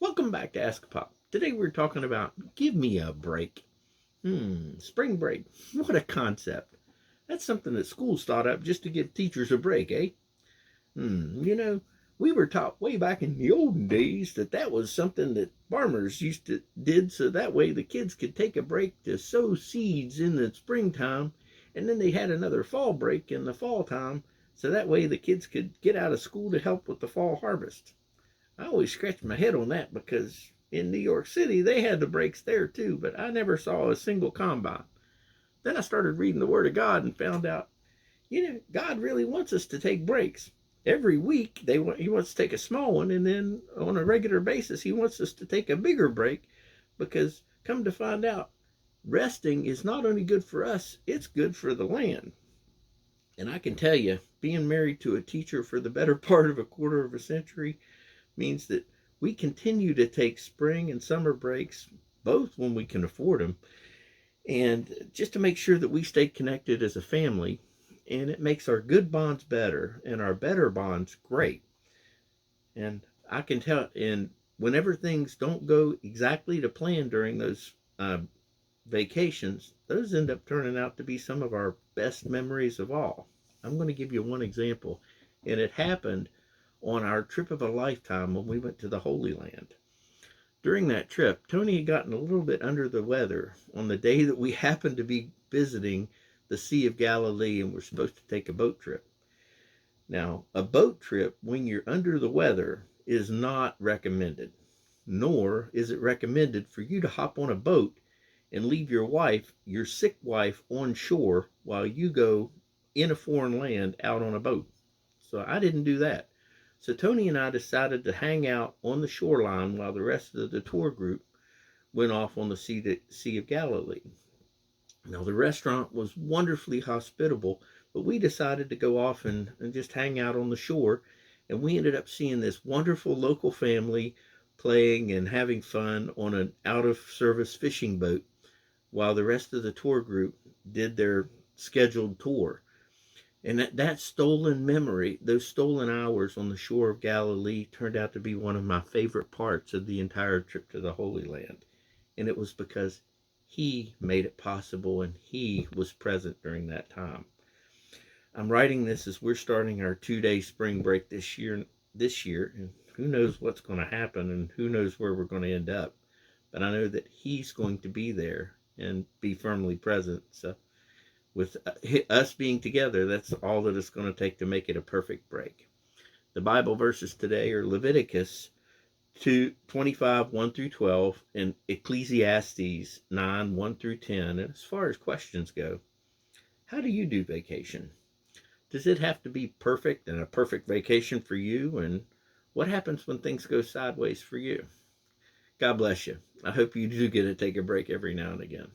Welcome back to Ask Pop. Today we're talking about Give Me a Break. Spring break. What a concept. That's something that schools thought up just to give teachers a break, eh? Hmm, you know, we were taught way back in the olden days that was something that farmers used to did so that way the kids could take a break to sow seeds in the springtime, and then they had another fall break in the fall time so that way the kids could get out of school to help with the fall harvest. I always scratch my head on that because in New York City they had the breaks there too, but I never saw a single combine. Then I started reading the Word of God and found out, God really wants us to take breaks. Every week He wants to take a small one, and then on a regular basis He wants us to take a bigger break because come to find out, resting is not only good for us, it's good for the land. And I can tell you, being married to a teacher for the better part of a quarter of a century means that we continue to take spring and summer breaks, both when we can afford them, and just to make sure that we stay connected as a family. And it makes our good bonds better and our better bonds great. And I can tell, and whenever things don't go exactly to plan during those vacations, those end up turning out to be some of our best memories of all. I'm going to give you one example, and it happened on our trip of a lifetime when we went to the Holy Land. During that trip, Tony had gotten a little bit under the weather on the day that we happened to be visiting the Sea of Galilee and we're supposed to take a boat trip. Now, a boat trip when you're under the weather is not recommended, nor is it recommended for you to hop on a boat and leave your wife, your sick wife, on shore while you go in a foreign land out on a boat. So I didn't do that. So Tony and I decided to hang out on the shoreline while the rest of the tour group went off on the Sea of Galilee. Now, the restaurant was wonderfully hospitable, but we decided to go off and just hang out on the shore. And we ended up seeing this wonderful local family playing and having fun on an out of service fishing boat while the rest of the tour group did their scheduled tour. And that stolen memory, those stolen hours on the shore of Galilee turned out to be one of my favorite parts of the entire trip to the Holy Land. And it was because He made it possible and He was present during that time. I'm writing this as we're starting our 2-day spring break this year, and who knows what's going to happen and who knows where we're going to end up. But I know that He's going to be there and be firmly present. So with us being together, that's all that it's going to take to make it a perfect break. The Bible verses today are Leviticus 25, 1 through 12, and Ecclesiastes 9, 1 through 10. And as far as questions go, how do you do vacation? Does it have to be perfect and a perfect vacation for you? And what happens when things go sideways for you? God bless you. I hope you do get to take a break every now and again.